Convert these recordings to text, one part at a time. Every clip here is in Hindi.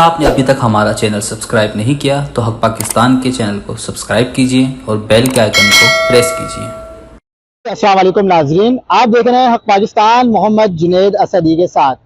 आपने अभी तक हमारा चैनल सब्सक्राइब नहीं किया तो हक पाकिस्तान के चैनल को सब्सक्राइब कीजिए और बेल के आइकन को प्रेस कीजिए। अस्सलाम वालेकुम नाजरीन, आप देख रहे हैं हक पाकिस्तान मोहम्मद जुनैद असदी के साथ।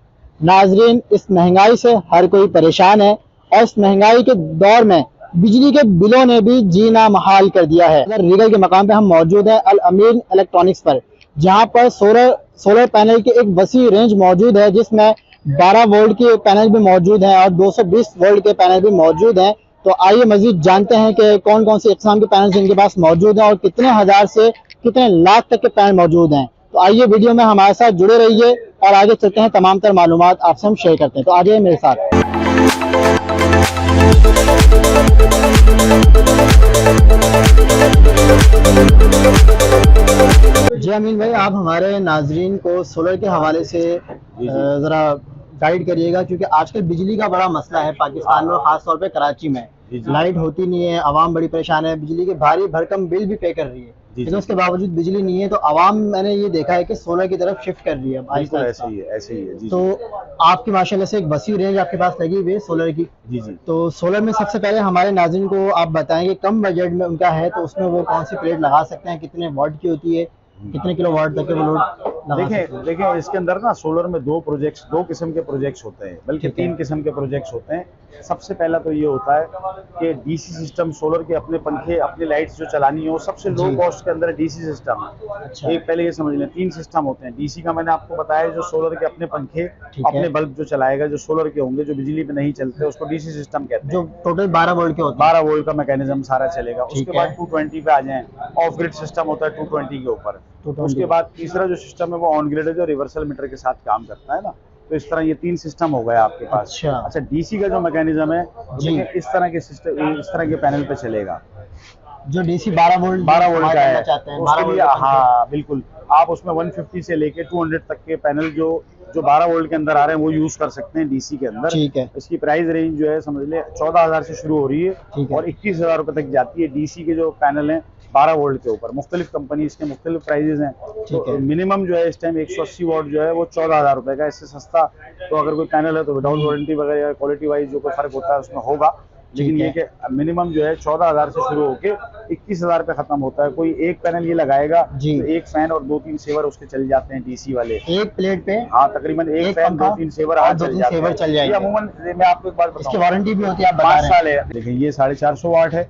नाजरीन, इस महंगाई से हर कोई परेशान है और इस महंगाई के दौर में बिजली के बिलों ने भी जीना महाल कर दिया है। अगर रीगल के मकाम पे हम मौजूद हैं अल अमीन इलेक्ट्रॉनिक्स पर, जहां पर सोलर पैनल की एक वसी रेंज मौजूद है, जिसमें 12 वोल्ट के पैनल भी मौजूद हैं और 220 वोल्ट के पैनल भी मौजूद हैं। तो आइए मजीद जानते हैं कि कौन कौन सी इकसाम के पैनल इनके पास मौजूद हैं और कितने हजार से कितने लाख तक के पैनल मौजूद हैं। तो आइए वीडियो में हमारे साथ जुड़े रहिए और आगे चलते हैं, तमाम तर मालूमात आपसे हम शेयर करते हैं। तो आ जाइए मेरे साथ। जी अमीन भाई, आप हमारे नाजरीन को सोलर के हवाले से ज़रा गाइड करिएगा, क्योंकि आजकल बिजली का बड़ा मसला है पाकिस्तान में, खास तौर पे कराची में। लाइट होती नहीं है, आवाम बड़ी परेशान है, बिजली के भारी भरकम बिल भी पे कर रही है, लेकिन उसके बावजूद बिजली नहीं है। तो आवाम, मैंने ये देखा है कि सोलर की तरफ शिफ्ट कर रही है। ऐसे ही है जी। तो आपकी माशाल्लाह से एक वसी रेंज आपके पास लगी हुई है सोलर की। जी। तो सोलर में सबसे पहले हमारे नाज़रीन को आप बताएं कि कम बजट में उनका है तो उसमें वो कौन सी प्लेट लगा सकते हैं, कितने वाट की होती है, कितने किलो वाट तक के वो लोड। देखिए इसके अंदर ना सोलर में दो किस्म के प्रोजेक्ट्स होते हैं, बल्कि 3 किस्म के प्रोजेक्ट्स होते हैं। सबसे पहला तो ये होता है कि डीसी सिस्टम, सोलर के अपने पंखे, अपनी लाइट्स जो चलानी हो, सबसे लो कॉस्ट के अंदर डीसी सिस्टम है। अच्छा। एक पहले ये समझ लें, 3 सिस्टम होते हैं। डीसी का मैंने आपको बताया, जो सोलर के अपने पंखे, अपने बल्ब जो चलाएगा, जो सोलर के होंगे, जो बिजली पे नहीं चलते, उसको डीसी सिस्टम कहते हैं, जो टोटल 12 वोल्ट के होते हैं। 12 वोल्ट का मैकेनिज्म सारा चलेगा। उसके बाद 220 पे आ जाए, ऑफ ग्रिड सिस्टम होता है 220 के ऊपर। उसके बाद तीसरा जो सिस्टम है वो ऑन ग्रिड है, जो रिवर्सल मीटर के साथ काम करता है ना। तो इस तरह ये 3 सिस्टम हो गया आपके पास। अच्छा, डीसी का जो मैकेनिज्म है इस तरह के सिस्टम, इस तरह के पैनल पे चलेगा। जो डीसी 12 वोल्ट का है, उसके लिए हाँ बिल्कुल, आप उसमें 150 से लेके 200 तक के पैनल जो 12 वोल्ट के अंदर आ रहे हैं वो यूज कर सकते हैं डीसी के अंदर। ठीक है। इसकी प्राइस रेंज जो है समझ ले 14,000 से शुरू हो रही है और 21,000 रुपए तक जाती है। डीसी के जो पैनल हैं 12 वोल्ट के ऊपर, मुख्तलिफ कंपनी के मुख्तलिफ प्राइजेस हैं। तो मिनिमम जो है इस टाइम 180 वॉट जो है वो 14,000 रुपए का। इससे सस्ता तो अगर कोई पैनल है तो विदाउट वारंटी वगैरह क्वालिटी वाइज जो कोई फर्क होता है उसमें होगा, लेकिन ये कि मिनिमम जो है 14,000 से शुरू होके 21,000 पे खत्म होता है। कोई एक पैनल ये लगाएगा तो एक फैन और 2-3 सेवर उसके चल जाते हैं डीसी वाले, एक प्लेट पे। हाँ, तकरीबन एक फैन 2-3 सेवर चल जाते हैं। अमूमन मैं आपको एक बात बताऊं, इसकी वारंटी भी होती है, 5 साल है। देखिए ये 450 वाट है,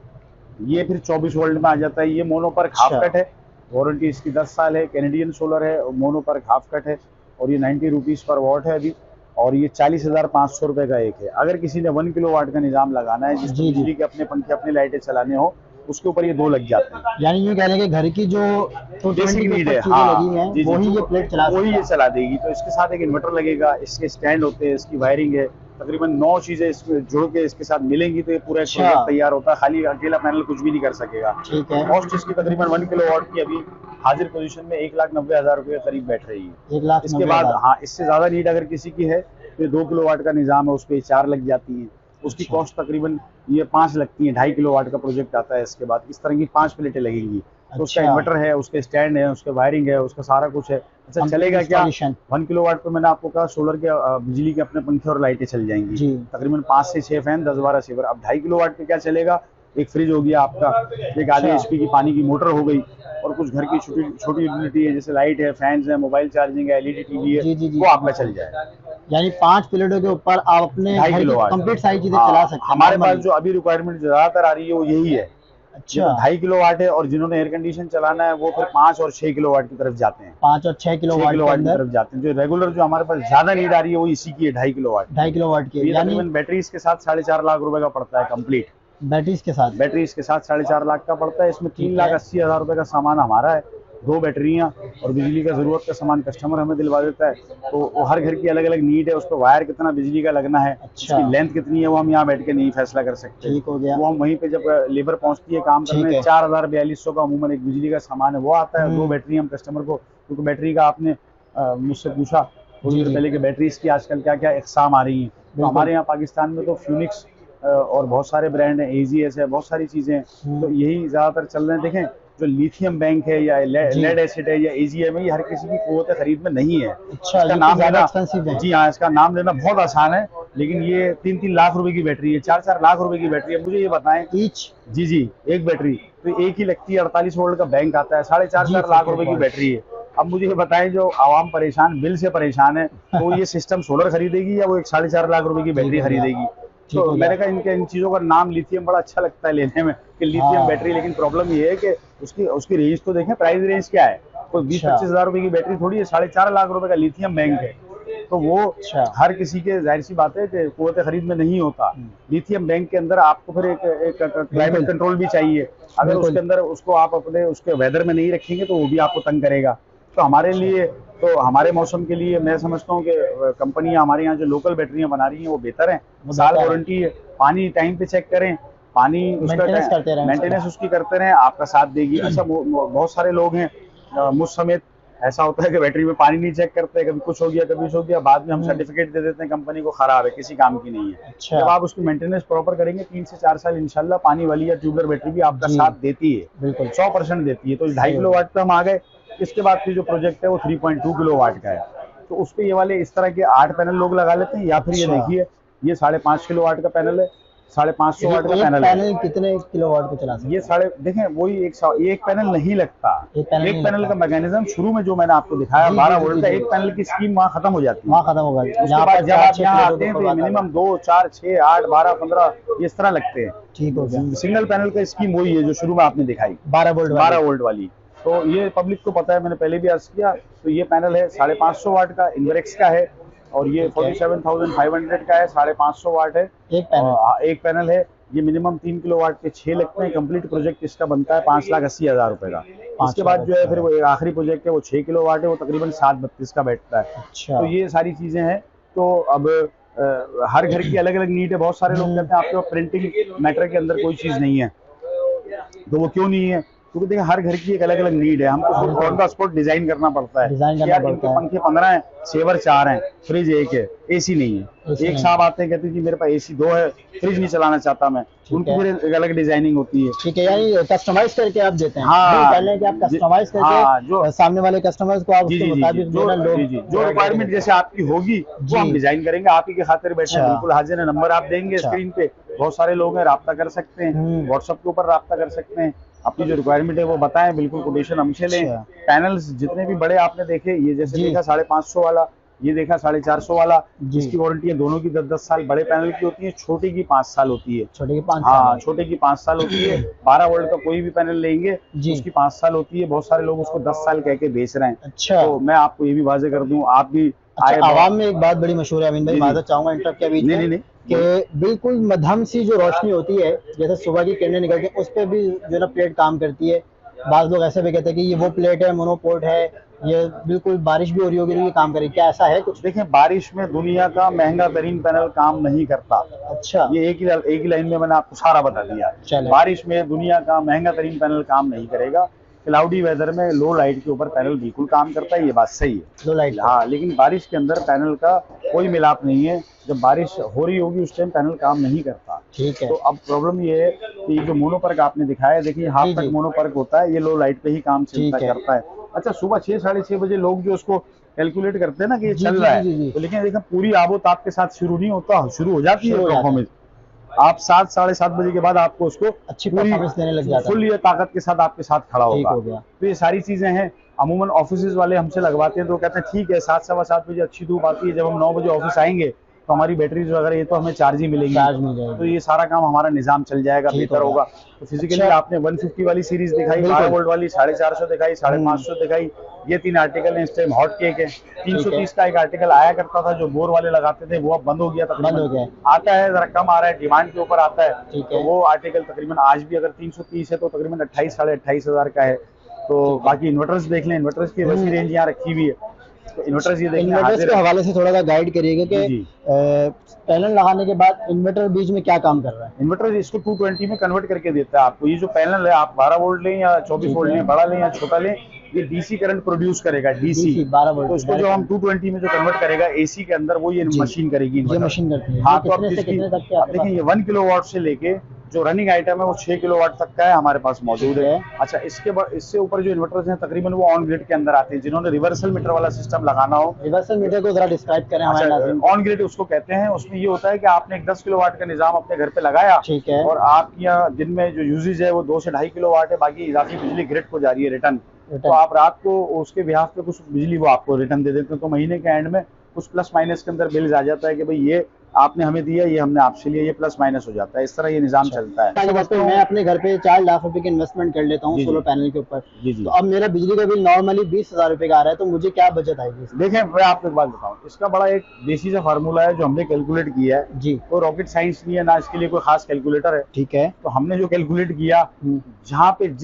ये फिर 24 वोल्ट में आ जाता है। ये मोनो पर हाफ कट है, वारंटी इसकी 10 साल है। कैनेडियन सोलर है, मोनो पर हाफ कट है और ये 90 रुपीज पर वॉट है अभी, और ये 40,500 रुपए का एक है। अगर किसी ने 1 किलो वाट का निजाम लगाना है, जिसमें बिजली के अपने पंखे, अपनी लाइटें चलाने हो, उसके ऊपर ये 2 लग जाते हैं। यानी ये कह रहे हैं कि घर की जो बेसिक नीड है, लगी है वही ये प्लेट चला देगी। तो इसके साथ एक इन्वर्टर लगेगा, इसके स्टैंड होते हैं, इसकी वायरिंग है, तकरीबन 9 चीजें इसमें जुड़ के इसके साथ मिलेंगी तो ये पूरा प्रोजेक्ट तैयार होता है। खाली अकेला पैनल कुछ भी नहीं कर सकेगा। ठीक है। कॉस्ट इसकी तकरीबन 1 किलो वाट की अभी हाजिर पोजीशन में 1,90,000 रुपए के करीब बैठ रही है। 1,90,000। इसके बाद हाँ, इससे ज्यादा नीड अगर किसी की है तो 2 किलो वाट का निजाम है, उस पर 4 लग जाती है। उसकी कॉस्ट तकरीबन ये 5 लगती है। 2.5 किलो वाट का प्रोजेक्ट आता है। इसके बाद इस तरह की 5 प्लेटें लगेंगी। तो उसका इन्वर्टर है, उसके स्टैंड है, उसके वायरिंग है, उसका सारा कुछ है। अच्छा, चलेगा क्या? 1 किलो वाट पे मैंने आपको कहा सोलर के बिजली के अपने पंखे और लाइटें चल जाएंगी, तकरीबन 5 से 6 फैन, 10-12 सेवर। अब 2.5 किलो वाट पे क्या चलेगा? एक फ्रिज हो गया आपका, एक आधे HP की पानी की मोटर हो गई, और कुछ घर की छोटी यूटिलिटी है, जैसे लाइट है, फैंस है, मोबाइल चार्जिंग है, LED टीवी है, वो आपका चल जाए। यानी 5 प्लेटों के ऊपर आप अपने कंप्लीट सारी चीजें चला सकते हैं। हमारे पास जो अभी रिक्वायरमेंट ज्यादातर आ रही है वो यही है। अच्छा, 2.5 किलो वाट है, और जिन्होंने एयर कंडीशन चलाना है वो फिर 5 और 6 किलो वाट की तरफ जाते हैं। 5 और 6 किलो वाट की तरफ जाते हैं। जो रेगुलर जो हमारे पास ज्यादा नीड आ रही है वो इसी की है, 2.5 किलो वाट। 2.5 किलो वाट की, यानी बैटरीज के साथ 4.5 लाख रुपए का पड़ता है कंप्लीट। बैटरीज के साथ 4.5 लाख का पड़ता है। इसमें 3,80,000 रुपए का सामान हमारा है, 2 बैटरियां, और बिजली का जरूरत का सामान कस्टमर हमें दिलवा देता है। तो हर घर की अलग अलग नीड है, उस पर वायर कितना बिजली का लगना है, उसकी लेंथ कितनी है, वो हम यहाँ बैठ के नहीं फैसला कर सकते। ठीक हो गया। वो हम वहीं पे जब लेबर पहुंचती है काम करने, 4,4200 का अमूमन एक बिजली का सामान है, वो आता है। 2 बैटरी हम कस्टमर को, क्योंकि बैटरी का आपने मुझसे पूछा थोड़ी देर पहले कि बैटरीज की आजकल क्या क्या इकसाम आ रही है। तो हमारे यहाँ पाकिस्तान में तो फ्यूनिक्स और बहुत सारे ब्रांड हैं, AGS है, बहुत सारी चीजें हैं। तो यही ज्यादातर चल रहे हैं। देखें, जो लिथियम बैंक है या लेड एसिड है या AGM है, ये हर किसी की कुव्वत खरीद में नहीं है। अच्छा, इसका नाम लेना, जी हाँ, इसका नाम लेना बहुत आसान है, लेकिन ये 3-3 लाख रुपए की बैटरी है, 4-4 लाख रुपए की बैटरी है। मुझे ये बताएं, ईच जी जी, एक बैटरी तो एक ही लगती है, 48 वोल्ट का बैंक आता है, 4.5 जी, लाख रुपए की बिल्कुल। बैटरी है। अब मुझे ये बताएं, जो आवाम परेशान, बिल से परेशान है, तो ये सिस्टम सोलर खरीदेगी या वो एक 4.5 लाख रुपए की बैटरी हो गया, खरीदेगी? ठीक तो हो गया। मैंने कहा इनके इन चीजों का नाम लिथियम बड़ा अच्छा लगता है लेने में कि लिथियम हाँ। बैटरी, लेकिन प्रॉब्लम ये है कि उसकी उसकी रेंज तो देखें, प्राइस रेंज क्या है, कोई 20-25 अच्छा। हजार रुपए की बैटरी थोड़ी है, 4.5 लाख रुपए का लिथियम बैंक है। तो वो अच्छा। हर किसी के, जाहिर सी बात है कि कुव्वत खरीद में नहीं होता। लिथियम बैंक के अंदर आपको फिर एक क्लाइमेट बिल्कुल। कंट्रोल भी चाहिए, अगर बिल्कुल। उसके अंदर उसको आप अपने उसके वेदर में नहीं रखेंगे तो वो भी आपको तंग करेगा। तो हमारे लिए, तो हमारे मौसम के लिए मैं समझता हूँ कि कंपनियां हमारे यहाँ जो लोकल बैटरियां बना रही हैं वो बेहतर हैं। वो साल बेहतर है। वारंटी है, पानी टाइम पे चेक करें, पानी मेंटेनेंस करते रहें, मेंटेनेंस उसकी करते रहें, आपका साथ देगी। अच्छा, बहुत सारे लोग हैं, मुझ समेत, ऐसा होता है कि बैटरी में पानी नहीं चेक करते, कभी कुछ हो गया कभी कुछ हो गया, बाद में हम सर्टिफिकेट दे देते हैं कंपनी को, खराब है, किसी काम की नहीं है। अच्छा। जब आप उसकी मेंटेनेंस प्रॉपर करेंगे 3 से 4 साल इंशाल्लाह पानी वाली या ट्यूबलर बैटरी भी आपका जी। साथ देती है, बिल्कुल। 100% देती है। तो 2.5 किलोवाट पे हम आ गए। इसके बाद फिर जो प्रोजेक्ट है वो 3.2 किलोवाट का है। तो उस पे ये वाले इस तरह के 8 पैनल लोग लगा लेते हैं, या फिर ये अच्छा। देखिए, ये 5.5 किलोवाट का पैनल है, 550 वाट का एक पैनल है। पैनल कितने किलोवाट पे चला सकते ये देखें, वही एक पैनल नहीं लगता। एक पैनल एक नहीं पैनल लगता। का मैकेनिज्म शुरू में जो मैंने आपको दिखाया, जी, 12 जी, वोल्ट जी, का जी। एक पैनल की स्कीम वहाँ खत्म हो जाती है। वहाँ खत्म होगा। उसके यहाँ बाद पर जब आप 4-6 यहाँ प्लेटों आते हैं को तो बात मिनिमम आएगा। 2, 4, 6, 8, 12, 15 इस तरह लगते हैं। ठीक हो गया। सिंगल पैनल का स्कीम वही है जो शुरू में आपने दिखाई, 12 वोल्ट 12 वोल्ट वाली। तो ये पब्लिक को पता है, मैंने पहले भी अर्ज किया। तो ये पैनल है 550 वाट का, इनवरेक्स का है, और ये 47,500 का है, 550 वाट है। एक पैनल। एक पैनल है, ये मिनिमम 3 किलोवाट के 6 लगते हैं। कंप्लीट प्रोजेक्ट इसका बनता है 5,80,000 रुपए का। इसके बाद जो है फिर वो एक आखिरी प्रोजेक्ट है, वो 6 किलोवाट है, वो तकरीबन 732 का बैठता है। अच्छा। तो ये सारी चीजें हैं। तो अब हर घर की अलग अलग नीड है। बहुत सारे लोग कहते हैं आपके प्रिंटिंग मैटर के अंदर कोई चीज नहीं है, तो वो क्यों नहीं है? क्योंकि देखिए हर घर की एक अलग अलग नीड है, हमको खुद ऑन द स्पॉट डिजाइन करना पड़ता है। डिजाइन करना यार पड़ता इनके है। पंखे 15 हैं, सेवर 4 हैं, फ्रिज 1 है, एसी नहीं है। AC एक नहीं साहब आते हैं कहते हैं जी मेरे पास एसी 2 है, फ्रिज नहीं चलाना चाहता मैं, उनकी है। फिर एक अलग डिजाइनिंग होती है। ठीक है, यानी कस्टमाइज करके आप देते हैं। हाँ। बिल पहले कि आप कस्टमाइज हाँ, करके सामने वाले कस्टमर्स को आप जी उसके जी जी मुताबिक जो देना, लोग जी जी जो रिक्वायरमेंट जैसे आपकी होगी जी। वो हम डिजाइन करेंगे, आप ही के खातिर बैठे हैं, अच्छा। बिल्कुल हाजिर है। नंबर आप देंगे अच्छा। स्क्रीन पे, बहुत सारे लोग हैं, राब्ता कर सकते हैं, व्हाट्सएप के ऊपर राब्ता कर सकते हैं, अपनी जो रिक्वायरमेंट है वो बताएं, बिल्कुल कोटेशन हमसे लें। अच्छा। पैनल्स जितने भी बड़े आपने देखे, ये जैसे जी। देखा 550 वाला, ये देखा 450 वाला, जी। इसकी वारंटी है दोनों की 10-10 साल। बड़े पैनल की होती है, छोटे की 5 साल होती है। छोटे के 5 हाँ, साल। छोटे की 5 साल होती है। 12 वोल्ट का कोई भी पैनल लेंगे जी। उसकी 5 साल होती है। बहुत सारे लोग उसको 10 साल कह के बेच रहे हैं। अच्छा। तो मैं आपको ये भी वाजे कर दूं, आप भी आए। अच्छा, आवाम में एक बात बड़ी मशहूर है अमीन भाई, जी, जी। माजरत चाहूंगा इंटरप्ट के बीच में, नहीं, नहीं, कि बिल्कुल मध्यम सी जो रोशनी होती है, जैसे सुबह की किरणें निकलती हैं, उस पे भी जो ना प्लेट काम करती है। बाज़ लोग ऐसे भी कहते हैं कि ये वो प्लेट है, मोनोपोर्ट है, ये बिल्कुल बारिश भी हो रही होगी तो ये काम करेगी। क्या ऐसा है कुछ? देखें, बारिश में दुनिया का महंगा तरीन पैनल काम नहीं करता। अच्छा। ये एक ही लाइन में मैंने आपको सारा बता दिया। चले। बारिश में दुनिया का महंगा तरीन पैनल काम नहीं करेगा। क्लाउडी वेदर में लो लाइट के ऊपर पैनल बिल्कुल काम करता है, ये बात सही है। लो लाइट। हाँ, लेकिन बारिश के अंदर पैनल का कोई मिलाप नहीं है। जब बारिश हो रही होगी उस टाइम पैनल काम नहीं करता। ठीक है। तो अब प्रॉब्लम ये है कि जो मोनोपर्क आपने दिखाया है, देखिए हाफ जी, तक जी। मोनोपर्क होता है, ये लो लाइट पे ही काम ठीक है। करता है। अच्छा, सुबह 6, 6:30 बजे लोग जो उसको कैलकुलेट करते हैं ना कि ये जी, चल जी, रहा जी, जी। है, तो लेकिन देखा पूरी आबोताब के साथ शुरू नहीं होता, शुरू हो जाती है शुरू हो जाता है। परफॉर्मेंस। आप 7, 7:30 बजे के बाद आपको उसको अच्छी परफॉर्मेंस देने लग जाता है। फुल ये ताकत के साथ आपके साथ खड़ा ठीक होगा। हो गया। तो ये सारी चीजें हैं। अमूमन ऑफिस वाले हमसे लगवाते हैं तो कहते हैं ठीक है, 7, सवा 7 बजे अच्छी धूप आती है, जब हम 9 बजे ऑफिस आएंगे तो हमारी बैटरी जो अगर ये तो हमें चार्ज ही मिलेगी, चार्ज मिल जाएगी। तो ये सारा काम हमारा निजाम चल जाएगा, ठीक बेहतर होगा। होगा। तो फिजिकली अच्छा। आपने 150 वाली सीरीज दिखाई, बिल्कुल। 12 वोल्ट वाली 450 दिखाई, 550 दिखाई। ये 3 आर्टिकल है, इस टाइम हॉट केक है। 330 का एक आर्टिकल आया करता था जो बोर वाले लगाते थे, वो अब बंद हो गया, बंद हो गया। आता है जरा कम आ रहा है, डिमांड के ऊपर आता है। ठीक तो है। वो आर्टिकल तकरीबन आज भी अगर 330 है तो तकरीबन 28, 28.5 हजार का है। तो बाकी इन्वर्टर्स देख लें, इन्वर्टर्स की वैसी रेंज यहाँ रखी हुई है। तो इन्वर्टर्स ये देखने इन्वर्टर्स हाजिर के है। हवाले से थोड़ा सा गाइड करिएगा कि जी। पैनल लगाने के बाद इन्वर्टर बीच में क्या काम कर रहा है? इन्वर्टर इसको 220 में कन्वर्ट करके देता है आपको। ये जो पैनल है, आप 12 वोल्ट लें या 24 वोल्ट लें, बड़ा लें या छोटा लें, ये डीसी करंट प्रोड्यूस करेगा, डीसी 12 वोल्ट। तो उसको जो हम 220 में जो कन्वर्ट करेगा एसी के अंदर, वो ये जी। मशीन करेगी ये इन्वर्टर। मशीन करती है। हाँ, ये तो अब कितने से इसकी कितने तक के अब आपके देखिए, ये 1 किलोवाट से लेके जो रनिंग आइटम है वो 6 किलोवाट तक का है, हमारे पास मौजूद है। ठीक अच्छा, इसके बाद इससे ऊपर जो इन्वर्टर्स हैं तकरीबन वो ऑन ग्रिड के अंदर आते हैं। जिन्होंने रिवर्सल मीटर वाला सिस्टम लगाना हो, रिवर्सल मीटर को जरा डिस्क्राइब करें हमारे नाज़रीन को। ऑन ग्रिड उसको कहते हैं। उसमें ये होता है कि आपने एक 10 किलोवाट का निजाम अपने घर पे लगाया, ठीक है। और आपके यहाँ दिन में जो यूजेज है वो 2 से 2.5 किलोवाट है, बाकी इजाफी बिजली ग्रिड को जा रही है रिटर्न। तो आप रात को उसके बिहाफ पे कुछ बिजली वो आपको रिटर्न दे देते हैं, तो महीने के एंड में कुछ प्लस माइनस के अंदर बिल्स आ जाता है कि भाई ये आपने हमें दिया, ये हमने आपसे लिया, ये प्लस माइनस हो जाता है। इस तरह ये निजाम चलता है। मैं अपने घर पे 4 लाख रुपए की इन्वेस्टमेंट कर लेता हूँ जी, सोलर पैनल के ऊपर, जी जी। तो अब मेरा बिजली का बिल नॉर्मली 20,000 रुपए का आ रहा है, तो मुझे क्या बचत आएगी इसमें? देखें, मैं आपको एक बात बताऊं, इसका बड़ा एक देसी सा फार्मूला है जो हमने कैलकुलेट किया है। जी, कोई रॉकेट साइंस नहीं है ना, इसके लिए कोई खास कैलकुलेटर है। ठीक है। तो हमने जो कैलकुलेट किया, जहाँ पे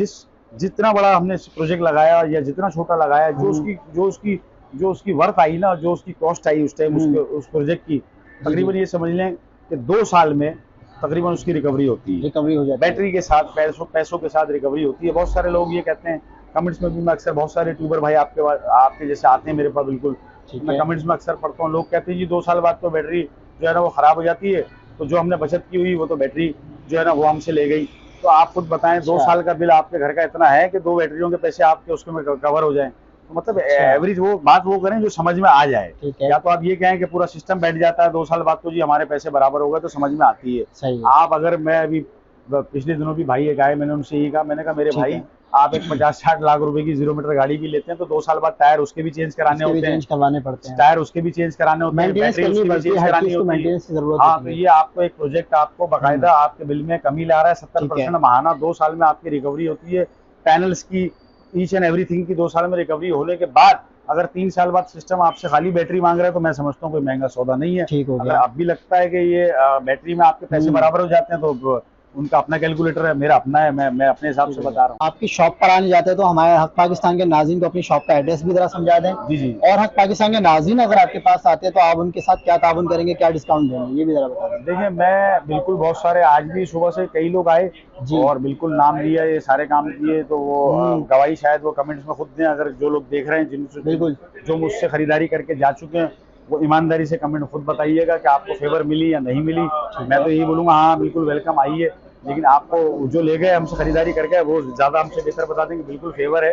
जितना बड़ा हमने प्रोजेक्ट लगाया या जितना छोटा लगाया, जो उसकी वर्थ आई ना, जो उसकी कॉस्ट आई उस टाइम उस प्रोजेक्ट की, तकरीबन ये समझ लें कि 2 साल में तकरीबन उसकी रिकवरी होती है। रिकवरी हो जाती है बैटरी के साथ, पैसों के साथ रिकवरी होती है। बहुत सारे लोग ये कहते हैं, कमेंट्स में भी मैं अक्सर, बहुत सारे ट्यूबर भाई आपके जैसे आते हैं मेरे पास, बिल्कुल मैं कमेंट्स में अक्सर पढ़ता हूँ, लोग कहते हैं जी 2 साल बाद तो बैटरी जो है ना वो खराब हो जाती है, तो जो हमने बचत की हुई वो तो बैटरी जो है ना वो हमसे ले गई। तो आप खुद बताएं, 2 साल का बिल आपके घर का इतना है कि 2 बैटरियों के पैसे आपके उसके में कवर हो जाएं। तो मतलब एवरेज वो बात वो करें जो समझ में आ जाए। या तो आप ये कहें कि पूरा सिस्टम बैठ जाता है 2 साल बाद, तो जी हमारे पैसे बराबर हो गए, तो समझ में आती है। सही आप अगर, मैं अभी पिछले दिनों भी भाई एक आए, मैंने उनसे यही कहा, मैंने कहा मेरे भाई आप एक 50-60 लाख रुपए की 0 मीटर गाड़ी भी लेते हैं तो 2 साल बाद टायर उसके भी चेंज कराने होते हैं, करवाने पड़ते हैं, टायर उसके भी चेंज कराने होते हैं, बैटरी उसकी भी चेंज करानी होती है। हाँ, तो ये आपको एक प्रोजेक्ट आपको बाकायदा आपके बिल में कमी ला रहा है। 70% महाना 2 साल में आपकी रिकवरी होती है। पैनल्स की, ईच एंड एवरीथिंग की 2 साल में रिकवरी होने के बाद अगर 3 साल बाद सिस्टम आपसे खाली बैटरी मांग रहा है, तो मैं समझता हूँ कोई महंगा सौदा नहीं है। ठीक हो गया। अगर अब भी लगता है कि ये बैटरी में आपके पैसे बराबर हो जाते हैं, तो उनका अपना कैलकुलेटर है, मेरा अपना है, मैं अपने हिसाब से बता रहा हूँ। आपकी शॉप पर आने जाते हैं तो हमारे हक पाकिस्तान के नाज़रीन को अपनी शॉप का एड्रेस भी जरा समझा दें। जी जी। और हक पाकिस्तान के नाज़रीन अगर आपके पास आते हैं तो आप उनके साथ क्या ताउन करेंगे, क्या डिस्काउंट देंगे, ये भी जरा बता दें। देखिए, मैं बिल्कुल, बहुत सारे आज भी सुबह से कई लोग आए और बिल्कुल नाम लिया, ये सारे काम किए, तो वो गवाही शायद वो कमेंट्स में खुद दें। अगर जो लोग देख रहे हैं, जिनसे बिल्कुल जो मुझसे खरीदारी करके जा चुके हैं, वो ईमानदारी से कमेंट खुद बताइएगा कि आपको फेवर मिली या नहीं मिली। मैं तो यही बोलूँगा, हाँ बिल्कुल वेलकम, आइए। लेकिन आपको जो ले गए हमसे खरीदारी करके, वो ज़्यादा हमसे बेहतर बता देंगे बिल्कुल फेवर है।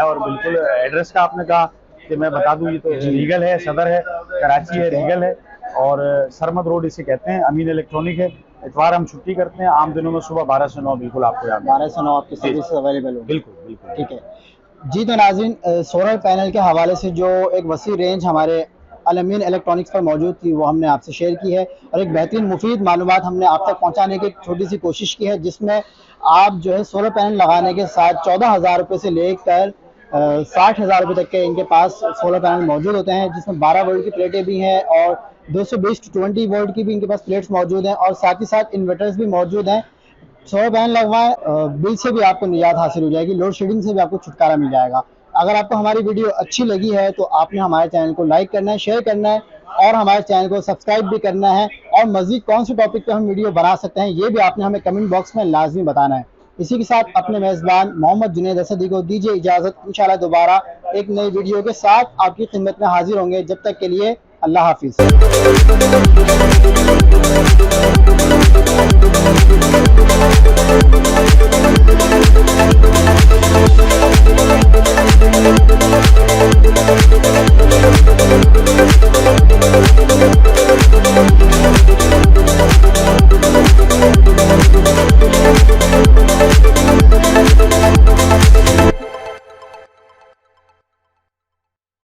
और बिल्कुल एड्रेस का आपने कहा कि मैं बता दूं, ये तो रीगल है, सदर है, कराची है, रीगल है, और सरमद रोड इसे कहते हैं। अमीन इलेक्ट्रॉनिक है। इतवार हम छुट्टी करते हैं, आम दिनों में सुबह 12 से 9 बिल्कुल आपको याद 12 से 9 आपकी सर्विस अवेलेबल हो। बिल्कुल बिल्कुल। ठीक है जी। तो नाज़रीन, सोलर पैनल के हवाले से जो एक वसी रेंज हमारे अलमीन इलेक्ट्रॉनिक्स पर मौजूद थी, वो हमने आपसे शेयर की है, और एक बेहतरीन मुफीद मालूमात हमने आप तक पहुंचाने की छोटी सी कोशिश की है, जिसमें आप जो है सोलर पैनल लगाने के साथ 14,000 रुपये से लेकर 60,000 रुपये तक के इनके पास सोलर पैनल मौजूद होते हैं, जिसमें 12 वोल्ट की प्लेटें भी हैं और 220 to 20 वोल्ट की भी इनके पास प्लेट्स मौजूद हैं, और साथ ही साथ इन्वर्टर्स भी मौजूद हैं। सोलर पैनल लगवाएं, बिल से भी आपको निजात हासिल हो जाएगी, लोड शेडिंग से भी आपको छुटकारा मिल जाएगा। अगर आपको हमारी वीडियो अच्छी लगी है तो आपने हमारे चैनल को लाइक करना है, शेयर करना है, और हमारे चैनल को सब्सक्राइब भी करना है। और मज़ीद कौन से टॉपिक पे हम वीडियो बना सकते हैं, ये भी आपने हमें कमेंट बॉक्स में लाजमी बताना है। इसी के साथ अपने मेज़बान मोहम्मद जुनैद असदी को दीजिए इजाज़त। इंशाल्लाह दोबारा एक नई वीडियो के साथ आपकी खिदमत में हाजिर होंगे। जब तक के लिए अल्लाह हाफिज़।